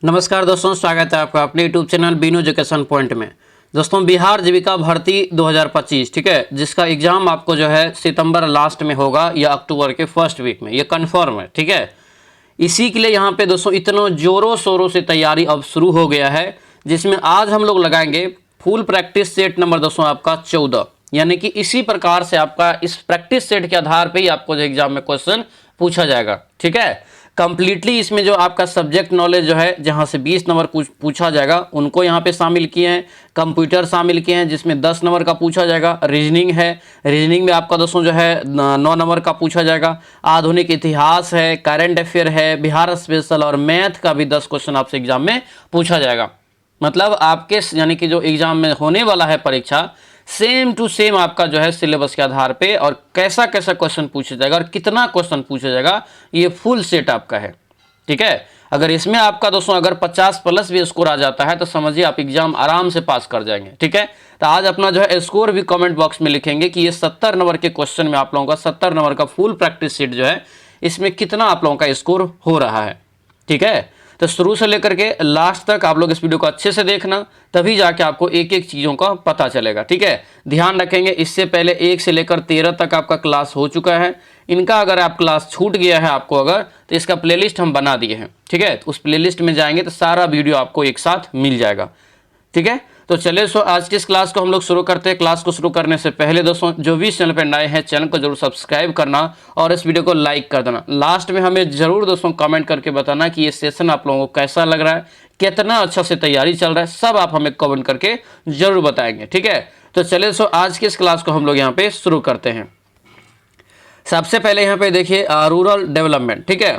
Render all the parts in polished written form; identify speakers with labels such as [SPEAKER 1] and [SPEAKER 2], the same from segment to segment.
[SPEAKER 1] नमस्कार दोस्तों, स्वागत है आपका अपने YouTube channel Binu education point में। दोस्तों, बिहार जीविका भर्ती 2025, ठीक है, जिसका एग्जाम आपको जो है सितंबर लास्ट में होगा या अक्टूबर के फर्स्ट वीक में, ये कंफर्म है, ठीक है। इसी के लिए यहाँ पे दोस्तों इतना जोरों शोरों से तैयारी अब शुरू हो गया है, जिसमें आज हम लोग लगाएंगे फुल प्रैक्टिस सेट नंबर दोस्तों आपका 14, यानी कि इसी प्रकार से आपका इस प्रैक्टिस सेट के आधार पर ही आपको जो एग्जाम में क्वेश्चन पूछा जाएगा, ठीक है। कंप्लीटली इसमें जो आपका सब्जेक्ट नॉलेज जो है, जहां से 20 नंबर पूछा जाएगा, उनको यहां पे शामिल किए हैं। कंप्यूटर शामिल किए हैं, जिसमें 10 नंबर का पूछा जाएगा। रीजनिंग है, रीजनिंग में आपका दोस्तों जो है 9 नंबर का पूछा जाएगा। आधुनिक इतिहास है, करंट अफेयर है, बिहार स्पेशल और मैथ का भी 10 क्वेश्चन आपसे एग्जाम में पूछा जाएगा। मतलब आपके यानी कि जो एग्जाम में होने वाला है परीक्षा, सेम टू सेम आपका जो है सिलेबस के आधार पे और कैसा कैसा क्वेश्चन पूछा जाएगा और कितना क्वेश्चन पूछा जाएगा, ये फुल सेट आपका है, ठीक है। अगर इसमें आपका दोस्तों अगर 50 प्लस भी स्कोर आ जाता है तो समझिए आप एग्जाम आराम से पास कर जाएंगे, ठीक है। तो आज अपना जो है स्कोर भी कमेंट बॉक्स में लिखेंगे कि ये 70 नंबर के क्वेश्चन में आप लोगों का 70 नंबर का फुल प्रैक्टिस सेट जो है, इसमें कितना आप लोगों का स्कोर हो रहा है, ठीक है। तो शुरू से लेकर के लास्ट तक आप लोग इस वीडियो को अच्छे से देखना, तभी जाके आपको एक एक चीज़ों का पता चलेगा, ठीक है। ध्यान रखेंगे, इससे पहले 1 से लेकर 13 तक आपका क्लास हो चुका है। इनका अगर आप क्लास छूट गया है आपको अगर, तो इसका प्लेलिस्ट हम बना दिए हैं, ठीक है। तो उस प्लेलिस्ट में जाएंगे तो सारा वीडियो आपको एक साथ मिल जाएगा, ठीक है। तो चलिए आज की इस क्लास को हम लोग शुरू करते हैं। क्लास को शुरू करने से पहले दोस्तों जो भी चैनल पर नए हैं, चैनल को जरूर सब्सक्राइब करना और इस वीडियो को लाइक कर देना। लास्ट में हमें जरूर दोस्तों कमेंट करके बताना कि ये सेशन आप लोगों को कैसा लग रहा है, कितना अच्छा से तैयारी चल रहा है, सब आप हमें कमेंट करके जरूर बताएंगे, ठीक है। तो चलिए आज की इस क्लास को हम लोग यहाँ पे शुरू करते हैं। सबसे पहले यहाँ पे देखिए रूरल डेवलपमेंट, ठीक है।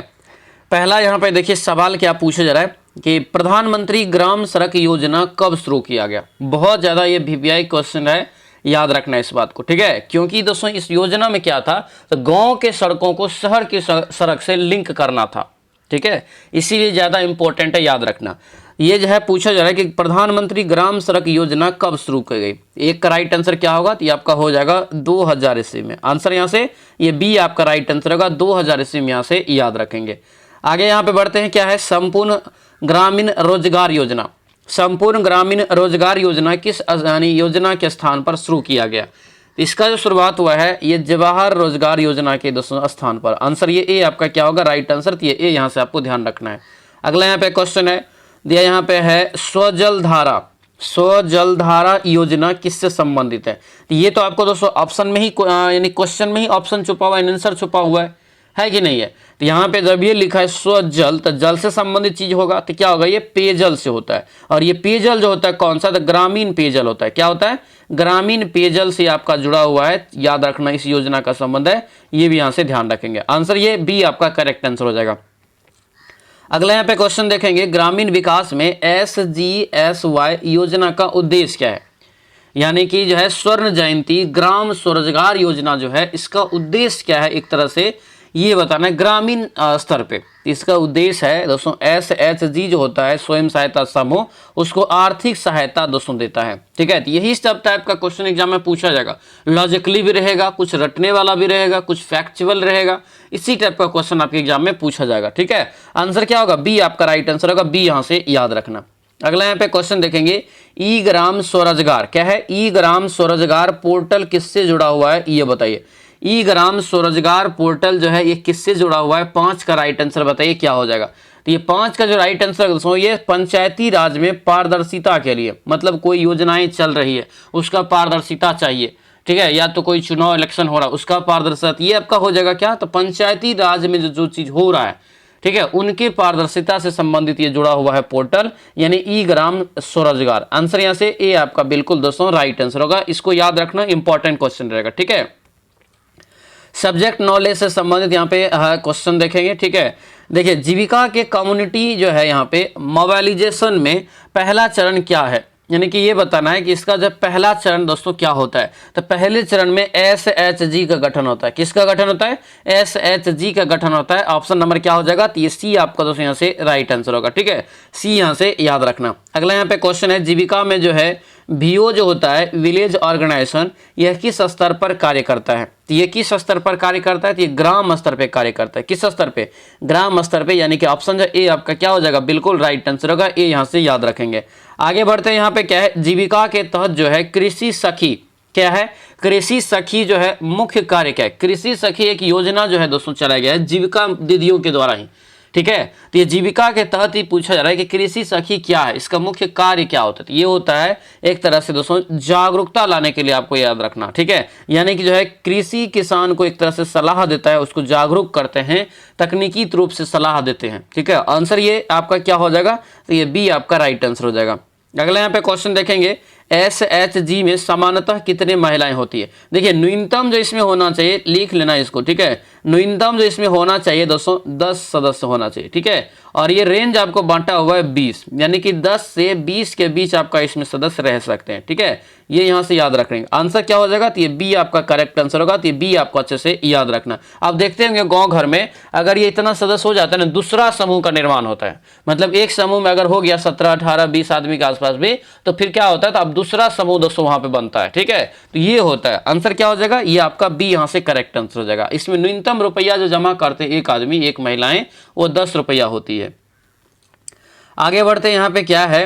[SPEAKER 1] पहला यहाँ पे देखिए सवाल क्या पूछा जा रहा है कि प्रधानमंत्री ग्राम सड़क योजना कब शुरू किया गया। बहुत ज़्यादा ये वीवीआई क्वेश्चन है, याद रखना इस बात को, ठीक है। क्योंकि दोस्तों इस योजना में क्या था, तो गांव के सड़कों को शहर की सड़क से लिंक करना था, ठीक है। इसीलिए ज़्यादा इंपॉर्टेंट है, याद रखना। ये जो है पूछा जा रहा है कि प्रधानमंत्री ग्राम सड़क योजना कब शुरू की गई। एक का राइट आंसर क्या होगा, तो ये आपका हो जाएगा 2000 ईस्वी में। आंसर यहाँ से ये बी आपका राइट आंसर होगा, 2000 ईस्वी में यहाँ से याद रखेंगे। आगे यहाँ पे बढ़ते हैं, क्या है संपूर्ण ग्रामीण रोजगार योजना। संपूर्ण ग्रामीण रोजगार योजना किस योजना के स्थान पर शुरू किया गया। इसका जो शुरुआत हुआ है ये जवाहर रोजगार योजना के दोस्तों स्थान पर। आंसर ये ए आपका क्या होगा, राइट आंसर। ये ए यहाँ से आपको ध्यान रखना है। अगला यहाँ पे क्वेश्चन है दिया, यहाँ पे है स्वजलधारा। स्वजलधारा योजना किससे संबंधित है। ये तो आपको दोस्तों ऑप्शन में ही यानी क्वेश्चन में ही ऑप्शन छुपा हुआ है, आंसर छुपा हुआ है कि नहीं है। तो यहाँ पे जब ये लिखा है स्वजल, तो जल से संबंधित चीज होगा, तो क्या होगा, ये पेयजल से होता है। और ये पेयजल जो होता है कौन सा, तो ग्रामीण पेयजल होता है। क्या होता है, ग्रामीण पेयजल से आपका जुड़ा हुआ है, याद रखना इस योजना का संबंध है। ये भी यहाँ से ध्यान रखेंगे। आंसर ये बी आपका करेक्ट आंसर हो जाएगा। अगला यहाँ पे क्वेश्चन देखेंगे, ग्रामीण विकास में SGSY योजना का उद्देश्य क्या है। यानी कि जो है स्वर्ण जयंती ग्राम स्वरोजगार योजना जो है, इसका उद्देश्य क्या है, एक तरह से ये बताना है ग्रामीण स्तर पे। इसका उद्देश्य है दोस्तों SHG जो होता है स्वयं सहायता समूह, उसको आर्थिक सहायता दोस्तों देता है, ठीक है। तो यही सब टाइप का क्वेश्चन एग्जाम में पूछा जाएगा। लॉजिकली भी रहेगा, कुछ रटने वाला भी रहेगा, कुछ फैक्चुअल रहेगा। इसी टाइप का क्वेश्चन आपके एग्जाम में पूछा जाएगा, ठीक है। आंसर क्या होगा, बी आपका राइट आंसर होगा, बी यहाँ से याद रखना। अगला यहाँ पे क्वेश्चन देखेंगे, ई ग्राम स्वरोजगार क्या है। ई ग्राम स्वरोजगार पोर्टल किससे जुड़ा हुआ है, ये बताइए। ई ग्राम स्वरोजगार पोर्टल जो है ये किससे जुड़ा हुआ है। 5 का राइट आंसर बताइए क्या हो जाएगा। तो ये 5 का जो राइट आंसर दोस्तों, ये पंचायती राज में पारदर्शिता के लिए, मतलब कोई योजनाएं चल रही है उसका पारदर्शिता चाहिए, ठीक है। या तो कोई चुनाव इलेक्शन हो रहा है उसका पारदर्शिता, ये आपका हो जाएगा क्या, तो पंचायती राज में जो चीज हो रहा है, ठीक है, उनके पारदर्शिता से संबंधित ये जुड़ा हुआ है पोर्टल, यानी ई ग्राम स्वरोजगार। आंसर यहाँ से ए आपका बिल्कुल दोस्तों राइट आंसर होगा। इसको याद रखना, इंपॉर्टेंट क्वेश्चन रहेगा, ठीक है। सब्जेक्ट नॉलेज से संबंधित यहाँ पे क्वेश्चन देखेंगे, ठीक है। देखिए जीविका के कम्युनिटी जो है यहाँ पे मोबाइलाइजेशन में पहला चरण क्या है, यानी कि ये बताना है कि इसका जब पहला चरण दोस्तों क्या होता है। तो पहले चरण में SHG का गठन होता है। किसका गठन होता है, SHG का गठन होता है। ऑप्शन नंबर क्या हो जाएगा, तो ये सी आपका दोस्तों यहाँ से राइट आंसर होगा, ठीक है। सी यहाँ से याद रखना। अगला यहाँ पे क्वेश्चन है, जीविका में जो है VO जो होता है विलेज ऑर्गेनाइजेशन, यह किस स्तर पर कार्य करता है? तो ये किस स्तर पर कार्य करता है? तो ये ग्राम स्तर पे कार्य करता है। किस स्तर पे? ग्राम स्तर पे, यानी कि ऑप्शन जो ए आपका क्या हो जाएगा? बिल्कुल राइट आंसर होगा, ए यहाँ से याद रखेंगे। आगे बढ़ते हैं, यहाँ पे क्या है, जीविका के तहत जो है कृषि सखी, क्या है, कृषि सखी जो है मुख्य कार्य क्या है? कृषि सखी एक योजना जो है दोस्तों चलाया गया है जीविका दीदियों के द्वारा ही, ठीक है। तो ये जीविका के तहत ही पूछा जा रहा है कि कृषि सखी क्या है, इसका मुख्य कार्य क्या होता है? तो ये होता है एक तरह से दोस्तों जागरूकता लाने के लिए, आपको याद रखना, ठीक है। यानी कि जो है कृषि किसान को एक तरह से सलाह देता है, उसको जागरूक करते हैं, तकनीकी रूप से सलाह देते हैं, ठीक है। आंसर ये आपका क्या हो जाएगा? तो ये बी आपका राइट आंसर हो जाएगा। अगला यहाँ पे क्वेश्चन देखेंगे, SHG में सामान्यतः कितने महिलाएं होती है? देखिए न्यूनतम जो इसमें होना चाहिए, लिख लेना इसको, ठीक है। न्यूनतम जो इसमें होना चाहिए दोस्तों 10 सदस्य होना चाहिए, ठीक है। और ये रेंज आपको बांटा हुआ है 20, यानी कि 10 से 20 के बीच आपका इसमें सदस्य रह सकते हैं, ठीक है। ये यहाँ से याद रखेंगे। आंसर क्या हो जाएगा? तो ये बी आपका करेक्ट आंसर होगा। तो ये बी आपको अच्छे से याद रखना। आप देखते होंगे गांव घर में अगर ये इतना सदस्य हो जाता है ना, दूसरा समूह का निर्माण होता है। मतलब एक समूह में अगर हो गया 17, 18, 20 आदमी के आसपास भी, तो फिर क्या होता है? तो अब दूसरा समूह दोस्तों वहां पे बनता है, ठीक है। तो ये होता है। आंसर क्या हो जाएगा? ये आपका बी यहाँ से करेक्ट आंसर हो जाएगा। इसमें न्यूनतम रुपया जो जमा करते एक आदमी, एक महिलाएं, वो 10 रुपया होती है। आगे बढ़ते हैं, यहाँ पे क्या है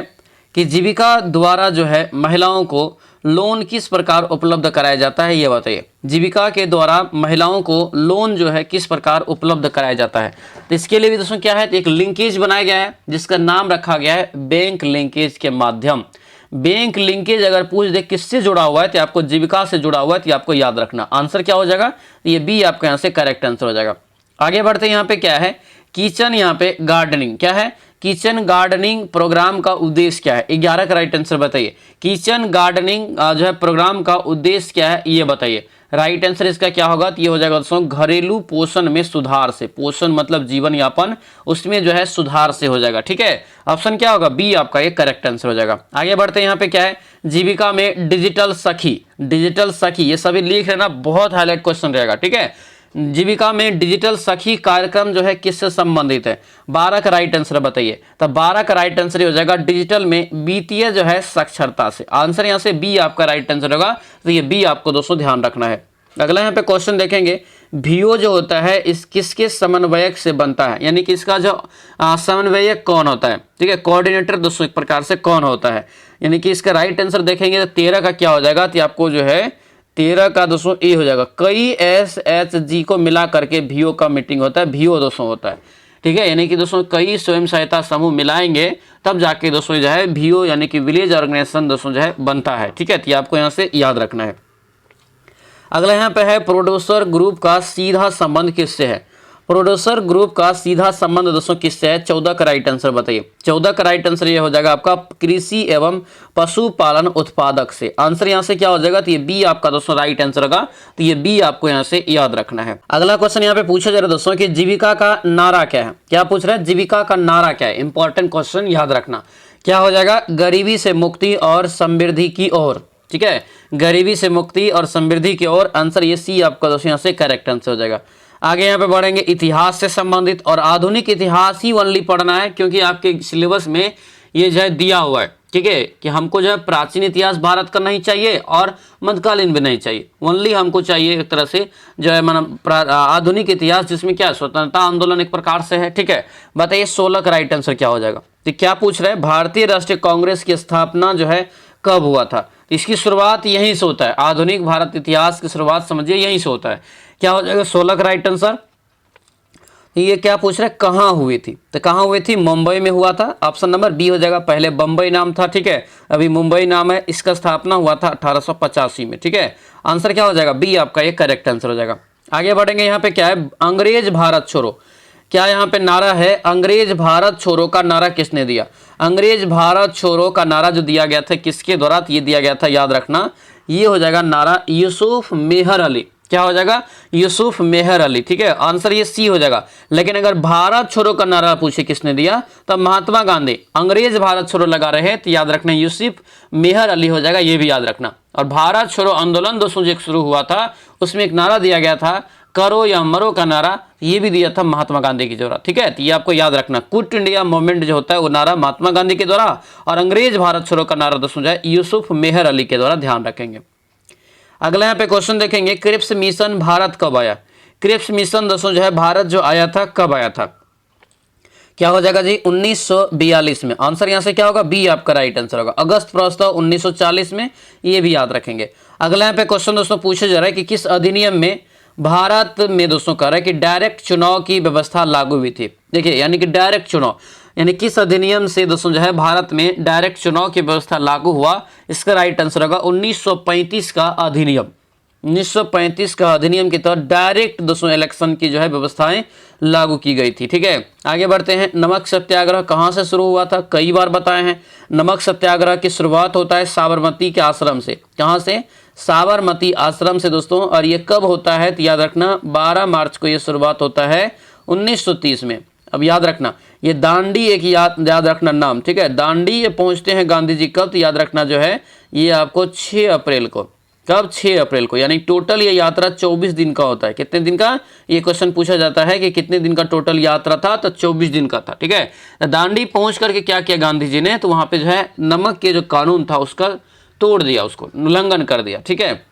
[SPEAKER 1] कि जीविका द्वारा जो है महिलाओं को लोन किस प्रकार उपलब्ध कराया जाता है, ये बताइए। जीविका के द्वारा महिलाओं को लोन जो है किस प्रकार उपलब्ध कराया जाता है? तो इसके लिए भी दोस्तों क्या है, तो एक लिंकेज बनाया गया है जिसका नाम रखा गया है बैंक लिंकेज के माध्यम। बैंक लिंकेज अगर पूछ दे किससे जुड़ा हुआ है, तो आपको जीविका से जुड़ा हुआ है, तो आपको याद रखना। आंसर क्या हो जाएगा? ये बी आपका यहाँ से करेक्ट आंसर हो जाएगा। आगे बढ़ते हैं, यहाँ पे क्या है, किचन, यहाँ पे गार्डनिंग, क्या है, किचन गार्डनिंग प्रोग्राम का उद्देश्य क्या है? 11 का राइट आंसर बताइए। किचन गार्डनिंग जो है प्रोग्राम का उद्देश्य क्या है, ये बताइए। राइट आंसर इसका क्या होगा? तो ये हो जाएगा दोस्तों घरेलू पोषण में सुधार से। पोषण मतलब जीवन यापन, उसमें जो है सुधार से हो जाएगा, ठीक है। ऑप्शन क्या होगा? बी आपका ये करेक्ट आंसर हो जाएगा। आगे बढ़ते हैं, यहाँ पे क्या है, जीविका में डिजिटल सखी, डिजिटल सखी, ये सभी लिख लेना, बहुत हाईलाइट क्वेश्चन रहेगा, ठीक है। जीविका में डिजिटल सखी कार्यक्रम जो है किससे संबंधित है? 12 का राइट आंसर बताइए। तो 12 का राइट आंसर हो जाएगा डिजिटल में वित्तीय जो है साक्षरता से। आंसर यहाँ से बी आपका राइट आंसर होगा। तो ये बी आपको दोस्तों ध्यान रखना है। अगला यहाँ पे क्वेश्चन देखेंगे, VO जो होता है इस किसके समन्वयक से बनता है? यानी कि इसका जो समन्वयक कौन होता है, ठीक है, कोऑर्डिनेटर दोस्तों एक प्रकार से कौन होता है? यानी कि इसका राइट आंसर देखेंगे तो 13 का क्या हो जाएगा? तो आपको जो है 13 का दोस्तों ए हो जाएगा। कई SHG को मिला करके VO का मीटिंग होता है, VO दोस्तों होता है, ठीक है। यानी कि दोस्तों कई स्वयं सहायता समूह मिलाएंगे तब जाके दोस्तों जो है VO यानी कि विलेज ऑर्गेनाइजेशन दोस्तों जो है बनता है, ठीक है। तो आपको यहाँ से याद रखना है। अगला यहाँ पे है प्रोड्यूसर ग्रुप का सीधा संबंध किससे है? प्रोड्यूसर ग्रुप का सीधा संबंध दोस्तों किससे है? 14 का राइट आंसर बताइए। 14 का राइट आंसर ये हो जाएगा आपका कृषि एवं पशुपालन उत्पादक से। आंसर यहाँ से क्या हो जाएगा? तो ये बी आपका दोस्तों राइट आंसर होगा। तो ये बी आपको यहाँ से याद रखना है। अगला क्वेश्चन यहाँ पे पूछा जा रहा है दोस्तों कि जीविका का नारा क्या है? क्या पूछ रहा है? जीविका का नारा क्या है? इंपॉर्टेंट क्वेश्चन, याद रखना। क्या हो जाएगा? गरीबी से मुक्ति और समृद्धि की ओर, ठीक है, गरीबी से मुक्ति और समृद्धि की ओर। आंसर ये सी आपका दोस्तों यहाँ से करेक्ट आंसर हो जाएगा। आगे यहाँ पे बढ़ेंगे, इतिहास से संबंधित और आधुनिक इतिहास ही ओनली पढ़ना है, क्योंकि आपके सिलेबस में ये जो है दिया हुआ है, ठीक है, कि हमको जो है प्राचीन इतिहास भारत का नहीं चाहिए और मध्यकालीन भी नहीं चाहिए, ओनली हमको चाहिए एक तरह से जो है आधुनिक इतिहास, जिसमें क्या स्वतंत्रता आंदोलन एक प्रकार से है, ठीक है। बताइए 16 का राइट आंसर क्या हो जाएगा? तो क्या पूछ रहे हैं, भारतीय राष्ट्रीय कांग्रेस की स्थापना जो है कब हुआ था? इसकी शुरुआत यहीं से होता है। आधुनिक भारत इतिहास की शुरुआत समझिए यहीं से होता है। क्या हो जाएगा 16 का राइट आंसर? ये क्या पूछ रहे हैं, कहाँ हुई थी? तो कहाँ हुई थी? मुंबई में हुआ था। ऑप्शन नंबर बी हो जाएगा। पहले बम्बई नाम था, ठीक है, अभी मुंबई नाम है। इसका स्थापना हुआ था 1885 में, ठीक है। आंसर क्या हो जाएगा? बी आपका ये करेक्ट आंसर हो जाएगा। आगे बढ़ेंगे, यहाँ पे क्या है, अंग्रेज भारत छोड़ो। क्या यहाँ पे नारा है? अंग्रेज भारत छोड़ो का नारा किसने दिया? अंग्रेज भारत छोड़ो का नारा जो दिया गया था किसके द्वारा ये दिया गया था? याद रखना, ये हो जाएगा नारा यूसुफ मेहर अली। क्या हो जाएगा? यूसुफ मेहर अली, ठीक है। आंसर ये सी हो जाएगा। लेकिन अगर भारत छोड़ो का नारा पूछे किसने दिया, तो महात्मा गांधी। अंग्रेज भारत छोड़ो लगा रहे हैं तो याद रखना यूसुफ मेहर अली हो जाएगा, ये भी याद रखना। और भारत छोड़ो आंदोलन दोस्तों जो शुरू हुआ था उसमें एक नारा दिया गया था, करो या मरो का नारा ये भी दिया था महात्मा गांधी के द्वारा, ठीक है। तो ये आपको याद रखना, क्विट इंडिया मूवमेंट जो होता है वो नारा महात्मा गांधी के द्वारा, और अंग्रेज भारत छोड़ो का नारा दोस्तों जो है यूसुफ मेहर अली के द्वारा, ध्यान रखेंगे। अगला यहाँ पे क्वेश्चन देखेंगे, क्रिप्स मिशन भारत कब आया। क्रिप्स मिशन दोस्तों जो है भारत जो आया था, कब आया था, क्या हो जाएगा जी 1942 में। आंसर यहाँ से क्या होगा, बी आपका राइट आंसर होगा। अगस्त प्रस्ताव 1940 में, ये भी याद रखेंगे। अगला यहाँ पे क्वेश्चन दोस्तों पूछा जा रहा है कि किस अधिनियम में भारत में दोस्तों कह रहा है कि डायरेक्ट चुनाव की व्यवस्था लागू हुई थी। देखिए यानी कि डायरेक्ट चुनाव यानी किस अधिनियम से दोस्तों जो है भारत में डायरेक्ट चुनाव की व्यवस्था लागू हुआ, इसका राइट आंसर होगा 1935 का अधिनियम। 1935 का अधिनियम के तहत डायरेक्ट दोस्तों इलेक्शन की जो है व्यवस्थाएं लागू की गई थी, ठीक है। आगे बढ़ते हैं, नमक सत्याग्रह कहां से शुरू हुआ था, कई बार बताए हैं। नमक सत्याग्रह की शुरुआत होता है साबरमती के आश्रम से। कहां से, साबरमती आश्रम से दोस्तों। और ये कब होता है तो याद रखना 12 मार्च को ये शुरुआत होता है 1930 में। अब याद रखना ये दांडी एक याद रखना नाम, ठीक है। दांडी ये पहुंचते हैं गांधी जी कब, तो याद रखना जो है ये आपको 6 अप्रैल को। कब, 6 अप्रैल को। यानी टोटल ये यात्रा 24 दिन का होता है। कितने दिन का, ये क्वेश्चन पूछा जाता है कि कितने दिन का टोटल यात्रा था, तो 24 दिन का था, ठीक है। दांडी पहुंच करके क्या किया गांधी जी ने, तो वहां पे जो है नमक के जो कानून था उसका तोड़ दिया, उसको उल्लंघन कर दिया, ठीक है।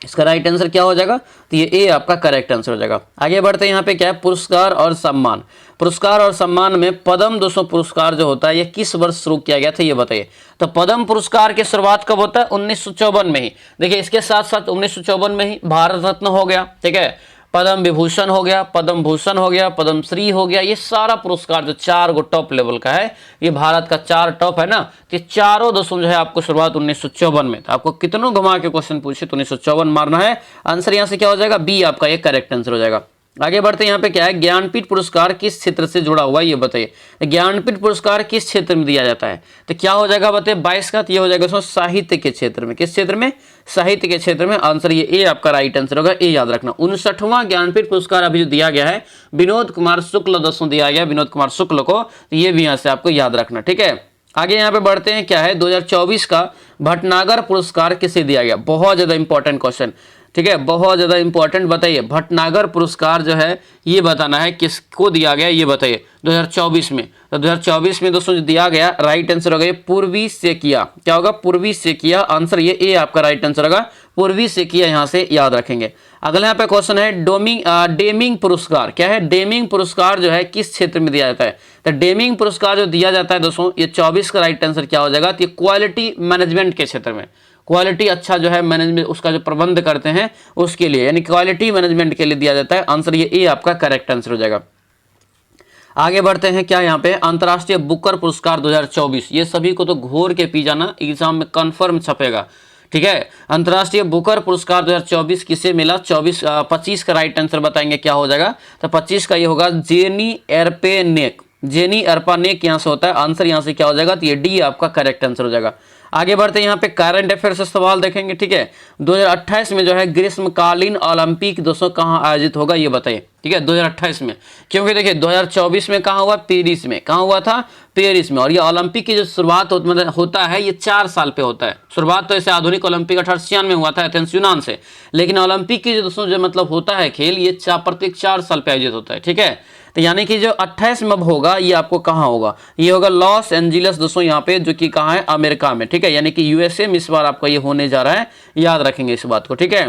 [SPEAKER 1] इसका राइट आंसर क्या हो जाएगा, तो ये ए आपका करेक्ट आंसर हो जाएगा। आगे बढ़ते हैं, यहाँ पे क्या है, पुरस्कार और सम्मान। पुरस्कार और सम्मान में पद्म दोस्तों पुरस्कार जो होता है ये किस वर्ष शुरू किया गया था, ये बताइए। तो पद्म पुरस्कार की शुरुआत कब होता है, 1954 में ही। देखिए इसके साथ साथ 1954 में ही भारत रत्न हो गया, ठीक है, पद्म विभूषण हो गया, पद्म भूषण हो गया, पद्म श्री हो गया। ये सारा पुरस्कार जो 4 गो टॉप लेवल का है, ये भारत का 4 टॉप है ना, तो चारों दोस्तों जो है आपको शुरुआत 1954 में। तो आपको कितनों घुमा के क्वेश्चन पूछे तो 1954 मारना है। आंसर यहाँ से क्या हो जाएगा, बी आपका ये करेक्ट आंसर हो जाएगा। आगे बढ़ते हैं, यहाँ पे क्या है, ज्ञानपीठ पुरस्कार किस क्षेत्र से जुड़ा हुआ है ये बताइए। ज्ञानपीठ पुरस्कार किस क्षेत्र में दिया जाता है, तो क्या हो जाएगा बताइए 22 का, तो ये हो जाएगा उसमें साहित्य के क्षेत्र में। किस क्षेत्र में, साहित्य के क्षेत्र में। आंसर ये ए आपका राइट आंसर होगा, ए याद रखना। 59वां ज्ञानपीठ पुरस्कार अभी जो दिया गया है विनोद कुमार शुक्ल दोस्तों दिया गया, विनोद कुमार शुक्ल को, तो ये भी यहाँ से आपको याद रखना, ठीक है। आगे यहाँ पे बढ़ते हैं, क्या है 2024 का भटनागर पुरस्कार किसे दिया गया। बहुत ज्यादा इंपॉर्टेंट क्वेश्चन, ठीक है, बहुत ज्यादा इंपॉर्टेंट। बताइए भटनागर पुरस्कार जो है ये बताना है किसको दिया गया, ये बताइए 2024 में। तो 2024 में दोस्तों जो दिया गया राइट आंसर होगा ये पूर्वी सेकिया। क्या होगा, पूर्वी सेकिया। आंसर ये ए आपका राइट आंसर होगा, पूर्वी सेकिया, यहाँ से याद रखेंगे। अगला यहाँ पे क्वेश्चन है डेमिंग पुरस्कार। क्या है, डेमिंग पुरस्कार जो है किस क्षेत्र में दिया जाता है। तो डेमिंग पुरस्कार जो दिया जाता है दोस्तों ये 24 का राइट आंसर क्या हो जाएगा, तो ये क्वालिटी मैनेजमेंट के क्षेत्र में। क्वालिटी अच्छा जो है मैनेजमेंट उसका जो प्रबंध करते हैं उसके लिए, यानी क्वालिटी मैनेजमेंट के लिए दिया जाता है। आंसर ये ए आपका करेक्ट आंसर हो जाएगा। आगे बढ़ते हैं, क्या यहाँ पे अंतर्राष्ट्रीय बुकर पुरस्कार 2024, ये सभी को तो घोर के पी जाना, एग्जाम में कंफर्म छपेगा, ठीक है। अंतर्राष्ट्रीय बुकर पुरस्कार 2024 किसे मिला, 25 का राइट आंसर बताएंगे क्या हो जाएगा। तो 25 का ये होगा जेनी एरपेनेक। जेनी एरपानेक यहाँ से होता है। आंसर यहाँ से क्या हो जाएगा, तो ये डी आपका करेक्ट आंसर हो जाएगा। आगे बढ़ते हैं, यहाँ पे करंट अफेयर से सवाल देखेंगे, ठीक है। 2028 में जो है ग्रीष्मकालीन ओलंपिक दोस्तों कहाँ आयोजित होगा ये बताइए, ठीक है, 2028 में। क्योंकि देखिए 2024 में कहाँ हुआ, पेरिस में। कहाँ हुआ था, पेरिस में। और ये ओलंपिक की जो शुरुआत होता है ये 4 साल पे होता है। शुरुआत तो ऐसे आधुनिक ओलंपिक 1896 में हुआ था एथेंस यूनान से, लेकिन ओलंपिक की जो दोस्तों जो मतलब होता है खेल ये प्रत्येक 4 साल पे आयोजित होता है, ठीक है। तो यानी कि जो 28 में अब होगा ये आपको कहाँ होगा, ये होगा लॉस एंजिलस दोस्तों, यहाँ पे जो कि कहाँ है, अमेरिका में, ठीक है। यानी कि यूएसए में इस बार आपका ये होने जा रहा है, याद रखेंगे इस बात को, ठीक है।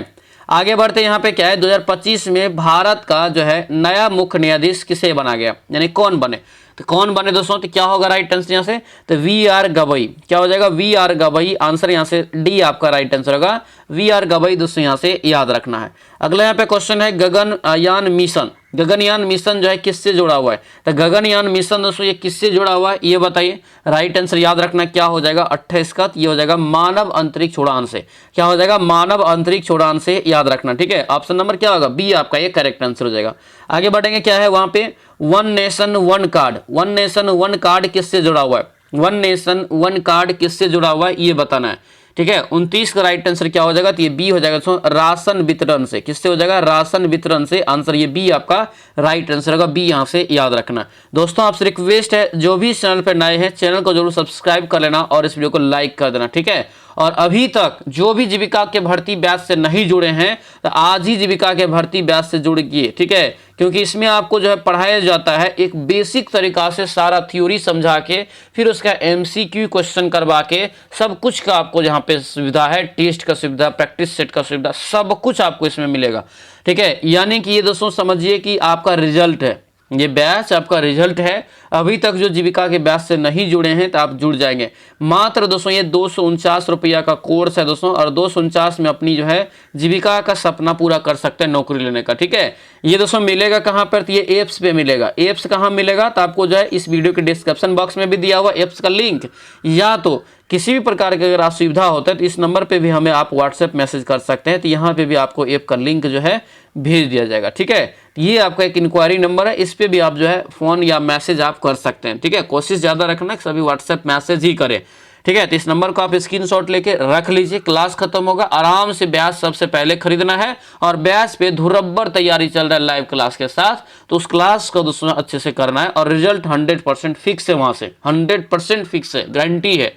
[SPEAKER 1] आगे बढ़ते हैं, यहाँ पे क्या है 2025 में भारत का जो है नया मुख्य न्यायाधीश किसे बना गया, यानी कौन बने। तो कौन बने दोस्तों, तो क्या होगा राइट आंसर यहाँ से, तो वी आर गवई। क्या हो जाएगा, वी आर गवई। आंसर यहाँ से डी आपका राइट आंसर होगा, वी आर गवई दोस्तों, यहाँ से याद रखना है। अगला यहाँ पे क्वेश्चन है गगनयान मिशन। गगनयान मिशन जो है किससे जुड़ा हुआ है, तो गगनयान मिशन दोस्तों ये किससे जुड़ा हुआ है ये बताइए। राइट आंसर याद रखना क्या हो जाएगा 28 का, ये हो जाएगा मानव अंतरिक्ष उड़ान से। क्या हो जाएगा, मानव अंतरिक्ष उड़ान से, याद रखना, ठीक है। ऑप्शन नंबर क्या होगा, बी आपका ये करेक्ट आंसर हो जाएगा। आगे बढ़ेंगे, क्या है वहां पे one nation one card. One nation one card किससे जुड़ा हुआ है, वन नेशन वन कार्ड किससे जुड़ा हुआ है ये बताना है। ठीक है। 29 का राइट आंसर क्या हो जाएगा, तो ये बी हो जाएगा दोस्तों, राशन वितरण से। किससे हो जाएगा, राशन वितरण से। आंसर ये बी आपका राइट आंसर होगा, बी यहां से याद रखना। दोस्तों आपसे रिक्वेस्ट है, जो भी इस चैनल पर नए हैं चैनल को जरूर सब्सक्राइब कर लेना और इस वीडियो को लाइक कर देना, ठीक है। और अभी तक जो भी जीविका के भर्ती बैच से नहीं जुड़े हैं तो आज ही जीविका के भर्ती बैच से जुड़िए, ठीक है। क्योंकि इसमें आपको जो है पढ़ाया जाता है एक बेसिक तरीका से, सारा थ्योरी समझा के, फिर उसका एमसीक्यू क्वेश्चन करवा के, सब कुछ का आपको यहाँ पे सुविधा है। टेस्ट का सुविधा, प्रैक्टिस सेट का सुविधा, सब कुछ आपको इसमें मिलेगा, ठीक है। यानी कि ये दोस्तों समझिए कि आपका रिजल्ट है, ये बैच आपका रिजल्ट है। अभी तक जो जीविका के बैच से नहीं जुड़े हैं तो आप जुड़ जाएंगे। मात्र दोस्तों ये 249 रुपया का कोर्स है दोस्तों, और 249 में अपनी जो है जीविका का सपना पूरा कर सकते हैं नौकरी लेने का, ठीक है। ये दोस्तों मिलेगा कहाँ पर, तो ये एप्स पे मिलेगा। एप्स कहाँ मिलेगा, तो आपको जो है इस वीडियो के डिस्क्रिप्शन बॉक्स में भी दिया हुआ एप्स का लिंक, या तो किसी भी प्रकार की अगर असुविधा होता है तो इस नंबर पे भी हमें आप व्हाट्सएप मैसेज कर सकते हैं, तो यहाँ पे भी आपको ऐप का लिंक जो है भेज दिया जाएगा, ठीक है। ये आपका एक इंक्वायरी नंबर है, इस पे भी आप जो है फोन या मैसेज आप कर सकते हैं, ठीक है। कोशिश ज्यादा रखना कि सभी व्हाट्सएप मैसेज ही करें, ठीक है। तो इस नंबर को आप स्क्रीनशॉट लेके रख लीजिए। क्लास खत्म होगा, आराम से बैच सबसे पहले खरीदना है, और बैच पे धुरब्बर तैयारी चल रहा है लाइव क्लास के साथ, तो उस क्लास को दोस्तों अच्छे से करना है। और रिजल्ट 100% फिक्स है, वहां से 100% फिक्स है, गारंटी है।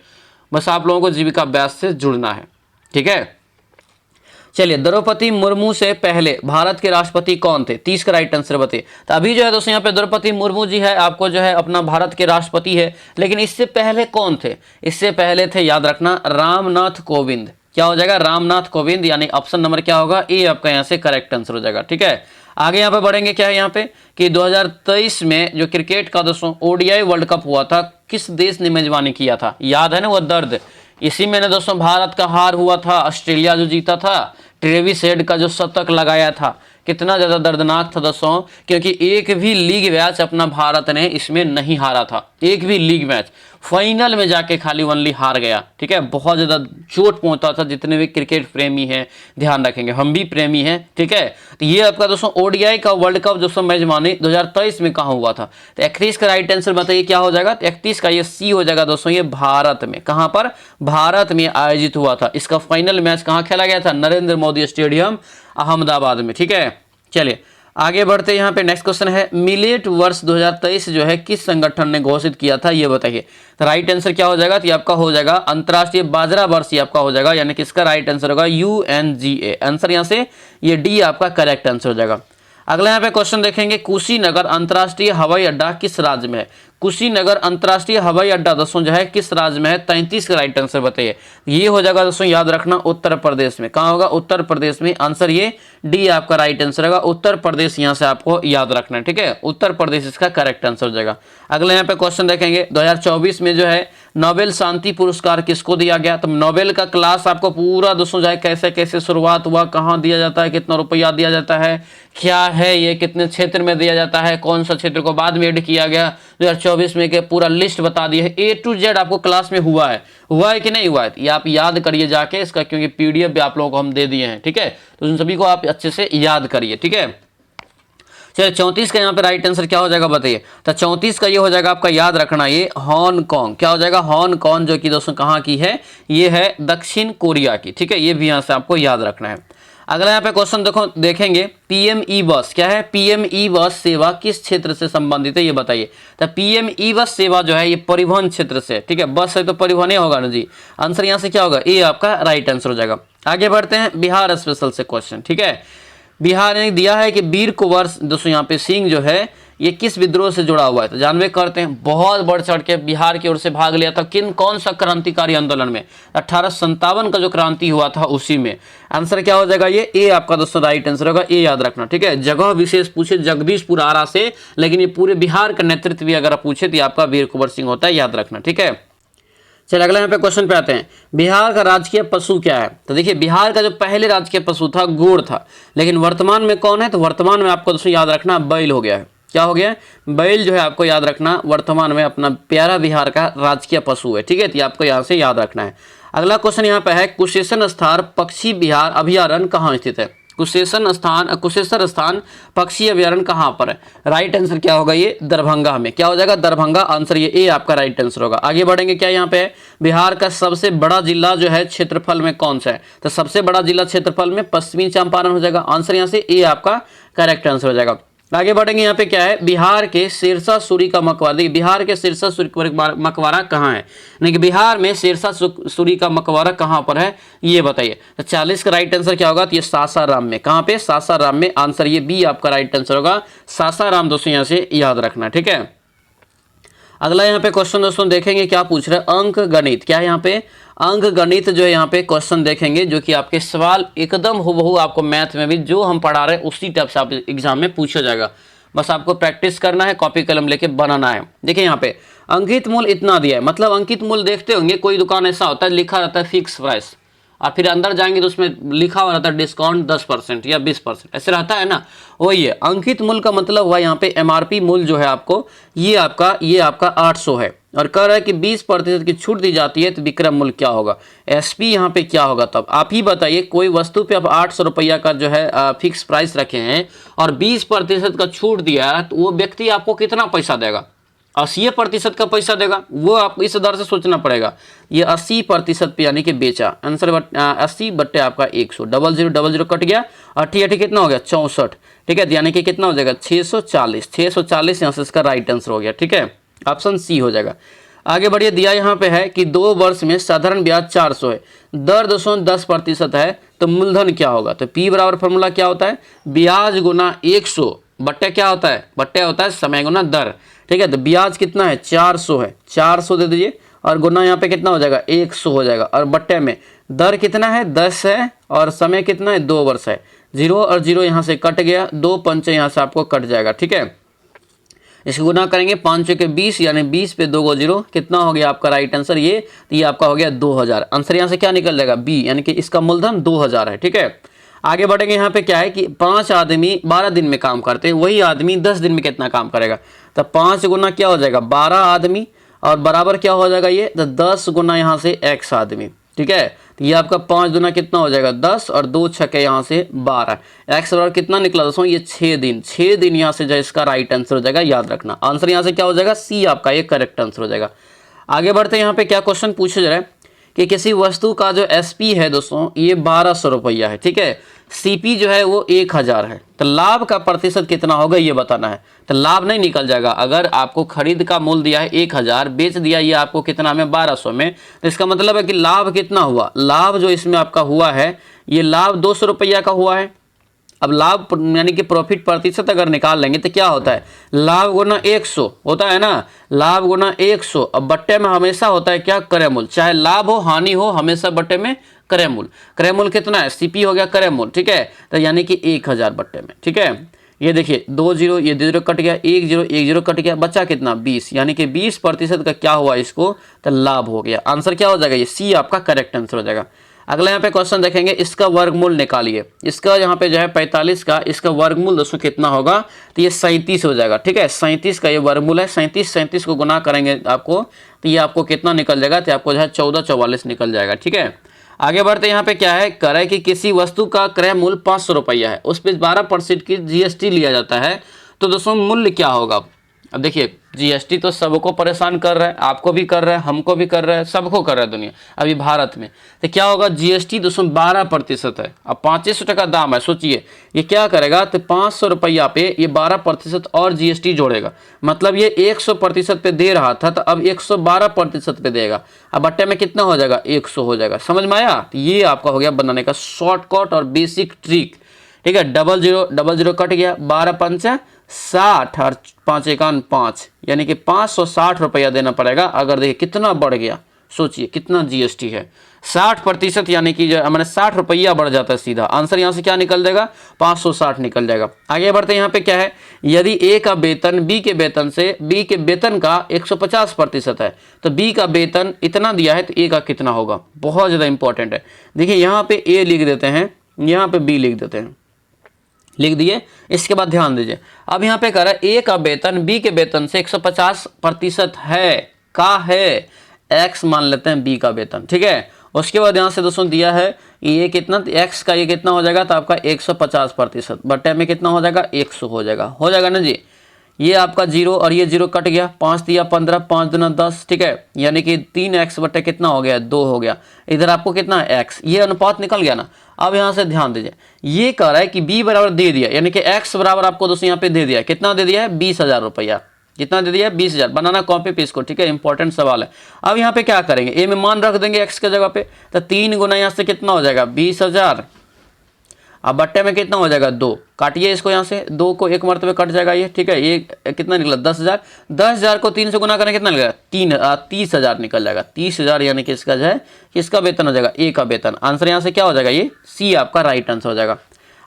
[SPEAKER 1] बस आप लोगों को जीविका बैच से जुड़ना है, ठीक है। चलिए, द्रौपदी मुर्मू से पहले भारत के राष्ट्रपति कौन थे, 30 का राइट आंसर बताइए। तो अभी जो है दोस्तों यहाँ पे द्रौपदी मुर्मू जी है, आपको जो है अपना भारत के राष्ट्रपति है, लेकिन इससे पहले कौन थे, इससे पहले थे, याद रखना, रामनाथ कोविंद। क्या हो जाएगा, रामनाथ कोविंद, यानी ऑप्शन नंबर क्या होगा, ए आपका यहाँ से करेक्ट आंसर हो जाएगा, ठीक है। आगे यहाँ पे बढ़ेंगे, क्या है यहाँ पे कि 2023 में जो क्रिकेट का दोस्तों ओडीआई वर्ल्ड कप हुआ था, किस देश ने मेजबानी किया था, याद है ना वो दर्द। इसी में दोस्तों भारत का हार हुआ था, ऑस्ट्रेलिया जो जीता था, ट्रेविस हेड का जो शतक लगाया था, कितना ज्यादा दर्दनाक था दोस्तों, क्योंकि एक भी लीग मैच अपना भारत ने इसमें नहीं हारा था, एक भी लीग मैच। फाइनल में जाके खाली ओनली हार गया, ठीक है। बहुत ज्यादा चोट पहुंचा था। जितने भी क्रिकेट प्रेमी हैं ध्यान रखेंगे, हम भी प्रेमी हैं, ठीक है। तो ये आपका दोस्तों ओडीआई का वर्ल्ड कप दोस्तों मेजबानी 2023 में कहाँ हुआ था, तो 31 का राइट आंसर बताइए क्या हो जाएगा, तो 31 का ये सी हो जाएगा दोस्तों, ये भारत में, कहाँ पर, भारत में आयोजित हुआ था। इसका फाइनल मैच कहाँ खेला गया था, नरेंद्र मोदी स्टेडियम अहमदाबाद में, ठीक है। चलिए आगे बढ़ते हैं, यहाँ पे नेक्स्ट क्वेश्चन है, मिलेट वर्ष 2023 जो है किस संगठन ने घोषित किया था, ये बताइए। तो राइट आंसर क्या हो जाएगा, तो ये आपका हो जाएगा अंतर्राष्ट्रीय बाजरा वर्ष, ये आपका हो जाएगा, यानी कि इसका राइट आंसर होगा UNGA। आंसर यहाँ से ये डी आपका करेक्ट आंसर हो जाएगा। अगला यहाँ पे क्वेश्चन देखेंगे, कुशीनगर अंतर्राष्ट्रीय हवाई अड्डा किस राज्य में है। कुशीनगर अंतर्राष्ट्रीय हवाई अड्डा दोस्तों जो है किस राज्य में है, 33 का राइट आंसर बताइए। ये हो जाएगा दोस्तों, याद रखना, उत्तर प्रदेश में। कहाँ होगा, उत्तर प्रदेश में। आंसर ये डी आपका राइट आंसर होगा, उत्तर प्रदेश, यहाँ से आपको याद रखना है, ठीक है। उत्तर प्रदेश इसका करेक्ट आंसर हो जाएगा। अगले यहाँ पे क्वेश्चन देखेंगे, 2024 में जो है नोबेल शांति पुरस्कार किसको दिया गया। तो नोबेल का क्लास आपको पूरा दोस्तों जो है कैसे कैसे शुरुआत हुआ, कहाँ दिया जाता है, कितना रुपया दिया जाता है, क्या है ये, कितने क्षेत्र में दिया जाता है, कौन सा क्षेत्र को बाद में ऐड किया गया, 2024 में के पूरा लिस्ट बता दिए है। A to Z आपको क्लास में हुआ है कि नहीं हुआ है, ये आप याद करिए जाके इसका, क्योंकि PDF भी आप लोगों को हम दे दिए हैं, ठीक है। तो उन सभी को आप अच्छे से याद करिए, ठीक है। चलिए 34 का यहाँ पे राइट आंसर क्या हो जाएगा बताइए। तो 34 का ये हो जाएगा आपका, याद रखना, ये हांगकांग। क्या हो जाएगा, हांगकांग, जो कि दोस्तों कहाँ की है, ये है दक्षिण कोरिया की, ठीक है। ये भी यहाँ से आपको याद रखना है। अगला यहाँ पे क्वेश्चन देखेंगे, PME बस क्या है, PME बस सेवा किस क्षेत्र से संबंधित है, ये बताइए। तो PME बस सेवा जो है ये परिवहन क्षेत्र से, ठीक है। बस है तो परिवहन ही होगा ना जी। आंसर यहाँ से क्या होगा, ए आपका राइट आंसर हो जाएगा। आगे बढ़ते हैं, बिहार स्पेशल से क्वेश्चन, ठीक है। बिहार ने दिया है कि वीर कुंवर दोस्तों यहाँ पे सिंह जो है ये किस विद्रोह से जुड़ा हुआ है। तो जानबे करते हैं, बहुत बढ़ चढ़ के बिहार की ओर से भाग लिया था, कौन सा क्रांतिकारी आंदोलन में, 1857 का जो क्रांति हुआ था उसी में। आंसर क्या हो जाएगा, ये ए आपका दोस्तों राइट आंसर होगा, ए याद रखना, ठीक है। जगह विशेष पूछे जगदीशपुर आरा से, लेकिन ये पूरे बिहार का नेतृत्व भी अगर आप पूछे तो आपका वीर कुंवर सिंह होता है, याद रखना, ठीक है। चलिए अगला यहाँ पे क्वेश्चन पे आते हैं, बिहार का राजकीय पशु क्या है। तो देखिए बिहार का जो पहले राजकीय पशु था गोड़ था, लेकिन वर्तमान में कौन है, तो वर्तमान में आपको दोस्तों याद रखना बैल हो गया है। क्या हो गया, बैल जो है आपको याद रखना, वर्तमान में अपना प्यारा बिहार का राजकीय पशु है, ठीक है। तो आपको यहाँ से याद रखना है। अगला क्वेश्चन यहाँ पे है, कुशेश्वर स्थान पक्षी बिहार अभयारण्य कहाँ स्थित है। कुशेश्वर स्थान पक्षी अभ्यारण्य कहाँ पर है? राइट आंसर क्या होगा? ये दरभंगा में। क्या हो जाएगा? दरभंगा। आंसर ये आपका राइट आंसर होगा। आगे बढ़ेंगे। क्या यहाँ पे है? बिहार का सबसे बड़ा जिला जो है क्षेत्रफल में कौन सा है? तो सबसे बड़ा जिला क्षेत्रफल में पश्चिमी चंपारण हो जाएगा। आंसर यहाँ से ए आपका करेक्ट आंसर हो जाएगा। आगे बढ़ेंगे। यहाँ पे क्या है? बिहार के सिरसा सूरी का मकबरा। देखिए बिहार के सिरसा सूरी का मकबरा कहाँ है? नहीं, बिहार में सिरसा सूरी का मकबरा कहाँ पर है ये बताइए। तो 40 का राइट आंसर क्या होगा? तो ये सासाराम में। कहाँ पे? सासाराम में। आंसर ये बी आपका राइट आंसर होगा, सासाराम। दोस्तों यहाँ से याद रखना, ठीक है। अगला यहाँ पे क्वेश्चन दोस्तों देखेंगे, क्या पूछ रहे हैं? अंक गणित। क्या है यहाँ पे? अंक गणित जो है यहाँ पे क्वेश्चन देखेंगे, जो कि आपके सवाल एकदम हूबहू आपको मैथ में भी जो हम पढ़ा रहे हैं उसी टाइप से आप एग्जाम में पूछा जाएगा। बस आपको प्रैक्टिस करना है, कॉपी कलम लेके बनाना है। देखिए यहाँ पे अंकित मूल्य इतना दिया है, मतलब अंकित मूल्य देखते होंगे कोई दुकान ऐसा होता है लिखा रहता है फिक्स प्राइस, और फिर अंदर जाएंगे तो उसमें लिखा हुआ रहता है डिस्काउंट 10% या 20%, ऐसे रहता है ना। वही है अंकित मूल्य का मतलब हुआ यहाँ पे एमआरपी मूल्य जो है आपको ये आपका 800 है, और कह रहा है कि 20% की छूट दी जाती है, तो विक्रय मूल्य क्या होगा? एसपी यहाँ पे क्या होगा? तब आप ही बताइए। कोई वस्तु पे आप 800 रुपया का जो है फिक्स प्राइस रखे हैं और 20% का छूट दिया है, तो वो व्यक्ति आपको कितना पैसा देगा? 80% का पैसा देगा। वो आपको इस दर से सोचना पड़ेगा। ये 80% पे यानी कि बेचा। आंसर 80 बट्टे आपका 100, 00 कट गया, 80 कितना हो गया? 64, ठीक है। यानी कि कितना हो जाएगा? 640 यहाँ से इसका राइट आंसर हो गया, ठीक है। ऑप्शन सी हो जाएगा। आगे बढ़िए। दिया यहाँ पे है कि 2 वर्ष में साधारण ब्याज 400 है, दर 10% है, तो मूलधन क्या होगा? तो पी बराबर फॉर्मूला क्या होता है? ब्याज गुना 100 बट्टे क्या होता है? बट्टे होता है समय गुना दर, ठीक है। तो ब्याज कितना है? 400 है, 400 दे दीजिए, और गुना यहाँ पे कितना हो जाएगा? 100 हो जाएगा, और बट्टे में दर कितना है? 10 है, और समय कितना है? 2 वर्ष है। 0 और 0 यहाँ से कट गया, 2 पंचे यहाँ से आपको कट जाएगा, ठीक है। इसको गुना करेंगे 5 के 20, यानी 20 पे 2 को 0, कितना हो गया आपका राइट आंसर? ये तो ये आपका हो गया 2000। आंसर यहाँ से क्या निकल जाएगा? बी, यानी कि इसका मूलधन 2000 है, ठीक है। आगे बढ़ेंगे। यहाँ पे क्या है कि 5 आदमी 12 दिन में काम करते हैं, वही आदमी 10 दिन में कितना काम करेगा? तो 5 गुना क्या हो जाएगा? 12 आदमी, और बराबर क्या हो जाएगा? ये तो 10 गुना यहाँ से x आदमी, ठीक है। तो ये आपका 5 गुना कितना हो जाएगा? 10, और 2 छक्के यहाँ से 12, x बराबर कितना निकला दोस्तों? ये 6 दिन। 6 दिन यहाँ से जो इसका राइट आंसर हो जाएगा, याद रखना। आंसर यहाँ से क्या हो जाएगा? सी आपका ये करेक्ट आंसर हो जाएगा। आगे बढ़ते हैं। यहाँ पे क्या क्वेश्चन पूछा जा रहा है कि किसी वस्तु का जो एसपी है दोस्तों ये 1200 रुपया है, ठीक है। सीपी जो है वो 1000 है, तो लाभ का प्रतिशत कितना होगा ये बताना है। तो लाभ नहीं निकल जाएगा। अगर आपको खरीद का मूल्य दिया है 1000, बेच दिया ये आपको कितना में? 1200 में, तो इसका मतलब है कि लाभ कितना हुआ? लाभ जो इसमें आपका हुआ है ये लाभ 200 रुपया का हुआ है। अब लाभ यानी कि प्रॉफिट प्रतिशत अगर निकाल लेंगे तो क्या होता है? लाभ गुना 100 होता है ना, लाभ गुना 100। अब बट्टे में हमेशा होता है क्या? क्रय मूल्य। चाहे लाभ हो हानि हो, हमेशा बट्टे में क्रय मूल्य। क्रय मूल्य कितना है? सीपी हो गया क्रय मूल्य, ठीक है। तो यानी कि 1000 बट्टे में, ठीक है। ये देखिए 2 0, ये 2 0 कट गया, 1 0 1 0 कट गया, बचा कितना? 20, यानी कि 20% का क्या हुआ इसको? तो लाभ हो गया। आंसर क्या हो जाएगा? ये सी आपका करेक्ट आंसर हो जाएगा। अगला यहाँ पे क्वेश्चन देखेंगे, इसका वर्गमूल निकालिए। इसका यहाँ पे जो है 45 का इसका वर्गमूल दोस्तों कितना होगा? तो ये 37 हो जाएगा, ठीक है। 37 का ये वर्गमूल है। 37 को गुना करेंगे आपको, तो ये आपको कितना निकल जाएगा? तो आपको जो है 1444 निकल जाएगा, ठीक है। आगे बढ़ते यहाँ पे क्या है? करे कि किसी वस्तु का क्रय मूल्य 500 रुपया है, उस पर 12% की जीएसटी लिया जाता है, तो दोस्तों मूल्य क्या होगा? अब देखिए जीएसटी तो सबको परेशान कर रहा है, आपको भी कर रहा है, हमको भी कर रहा है, सबको कर रहा है दुनिया अभी भारत में। तो क्या होगा? जीएसटी दोस्तों 12% है। अब 500 टका दाम है, सोचिए ये क्या करेगा? तो 500 रुपया पे ये 12% और जीएसटी जोड़ेगा, मतलब ये 100% पे दे रहा था, तो अब 112% पे देगा। अब बट्टे में कितना हो जाएगा? 100 हो जाएगा। समझ में आया? तो ये आपका हो गया बनाने का शॉर्टकट और बेसिक ट्रिक, ठीक है। 00 कट गया, 12 पंचा 60 और 5 एकान 5, यानी कि 560 रुपया देना पड़ेगा। अगर देखिए कितना बढ़ गया, सोचिए कितना जीएसटी है, 60%, यानी कि जो मैंने 60 रुपया बढ़ जाता है सीधा। आंसर यहाँ से क्या निकल जाएगा? 560 निकल जाएगा। आगे बढ़ते हैं। यहाँ पे क्या है? यदि ए का वेतन बी के वेतन से बी के वेतन का 150% है, तो बी का वेतन इतना दिया है, तो ए का कितना होगा? बहुत ज़्यादा इंपॉर्टेंट है। देखिए यहाँ पे ए लिख देते हैं, यहाँ पे बी लिख देते हैं, लिख दिए। इसके बाद ध्यान दीजिए, अब यहाँ पे कह रहा है ए का वेतन बी के वेतन से 150% है, का है, एक्स मान लेते हैं बी का वेतन, ठीक है। उसके बाद यहाँ से दोस्तों दिया है ये कितना, x का ये कितना हो जाएगा, तो आपका 150% बट्टे में कितना हो जाएगा, 100 हो जाएगा ना जी। ये आपका 0 और ये 0 कट गया, 5 दिया 15, 5 दूना 10, ठीक है, यानी कि 3x बट्टे कितना हो गया, 2 हो गया। इधर आपको कितना है x, ये अनुपात निकल गया ना। अब यहाँ से ध्यान दीजिए, ये कह रहा है कि b बराबर दे दिया, यानी कि x बराबर आपको दोस्तों यहाँ पे दे दिया, कितना दे दिया है, 20,000 रुपया। कितना दे दिया है, 20,000। बनाना कॉपी पे इसको, ठीक है, इंपॉर्टेंट सवाल है। अब यहाँ पे क्या करेंगे, ए में मान रख देंगे x के जगह पे, तो 3 गुना यहाँ से कितना हो जाएगा, 20,000। अब बट्टे में कितना हो जाएगा, 2। काटिए इसको यहाँ से, 2 को एक मरतबे कट जाएगा ये, ठीक है। ये कितना निकला, 10,000। 10,000 को 3 से गुना करें कितना निकलेगा, 30,000 निकल जाएगा। 30,000 यानी कि इसका जो है, किसका वेतन हो जाएगा, ए का वेतन। आंसर यहाँ से क्या हो जाएगा, ये सी आपका राइट आंसर हो जाएगा।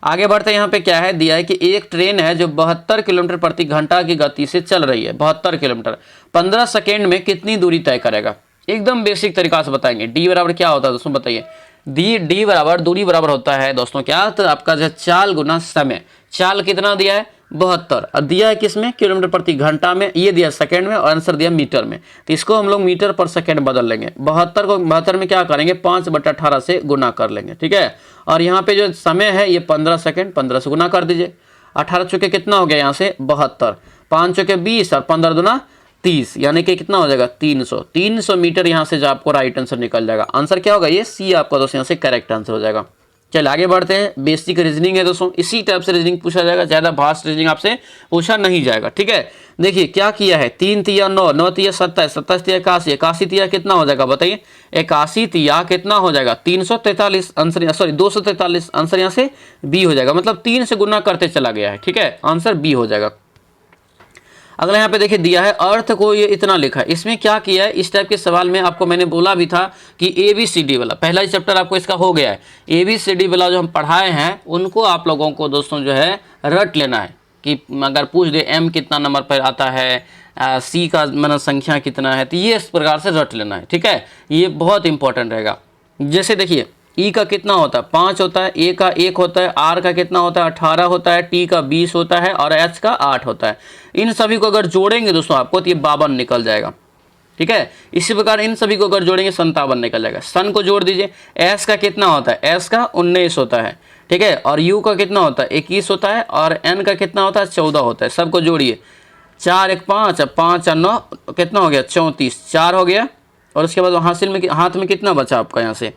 [SPEAKER 1] आगे बढ़ते यहाँ पे क्या है, दिया है कि एक ट्रेन है जो 72 किलोमीटर प्रति घंटा की गति से चल रही है, 72 किलोमीटर, 15 सेकेंड में कितनी दूरी तय करेगा। एकदम बेसिक तरीका से बताएंगे। डी बराबर क्या होता है दोस्तों, बताइए। डी बराबर, दूरी बराबर होता है दोस्तों क्या, तो आपका जो चाल गुना समय। चाल कितना दिया है, 72, और दिया है किसमें, किलोमीटर प्रति घंटा में, ये दिया सेकंड में, और आंसर दिया मीटर में। तो इसको हम लोग मीटर पर सेकंड बदल लेंगे। 72 को 72 में क्या करेंगे, 5/18 से गुना कर लेंगे, ठीक है। और यहाँ पे जो समय है ये 15 सेकंड, 15 से गुना कर दीजिए। 18 चौके कितना हो गया यहाँ से, 72, 5 चौके 20 और 15 दूना 30, यानी कि कितना हो जाएगा, 300 मीटर यहाँ से जो आपको राइट आंसर निकल जाएगा। आंसर क्या होगा, ये सी आपका दोस्तों यहाँ से करेक्ट आंसर हो जाएगा। चलिए आगे बढ़ते हैं। बेसिक रीजनिंग है दोस्तों, इसी टाइप से रीजनिंग पूछा जाएगा, ज़्यादा भास्ट रीजनिंग आपसे पूछा नहीं जाएगा, ठीक है। देखिए क्या किया है, 3 तिया 9, 9 तिया 27, 27 तिया 81, 81 तिया कितना हो जाएगा बताइए, 81 तिया कितना हो जाएगा, 343। आंसर सॉरी 243, आंसर यहाँ से बी हो जाएगा, मतलब 3 से गुना करते चला गया है, ठीक है, आंसर बी हो जाएगा। अगला यहाँ पे देखिए दिया है अर्थ को ये इतना लिखा है। इसमें क्या किया है, इस टाइप के सवाल में आपको मैंने बोला भी था कि ABCD वाला पहला ही चैप्टर आपको इसका हो गया है। ABCD वाला जो हम पढ़ाए हैं उनको आप लोगों को दोस्तों जो है रट लेना है कि अगर पूछ दे M कितना नंबर पर आता है, C का मतलब संख्या कितना है, तो ये इस प्रकार से रट लेना है, ठीक है। ये बहुत इंपॉर्टेंट रहेगा। जैसे देखिए ई का कितना होता है, 5 होता है, ए का 1 होता है, आर का कितना होता है, 18 होता है, टी का 20 होता है और एच का 8 होता है। इन सभी को अगर जोड़ेंगे दोस्तों आपको तो ये 52 निकल जाएगा, ठीक है। इसी प्रकार इन सभी को अगर जोड़ेंगे 57 निकल जाएगा। सन को जोड़ दीजिए, एस का कितना होता है, एस का 19 होता है, ठीक है, और यू का कितना होता है, 21 होता है, और एन का कितना होता है, 14 होता है। सबको जोड़िए, 4 1 5, 5 और 9 कितना हो गया, 34, 4 हो गया। और उसके बाद हाथ में कितना बचा आपका, यहाँ से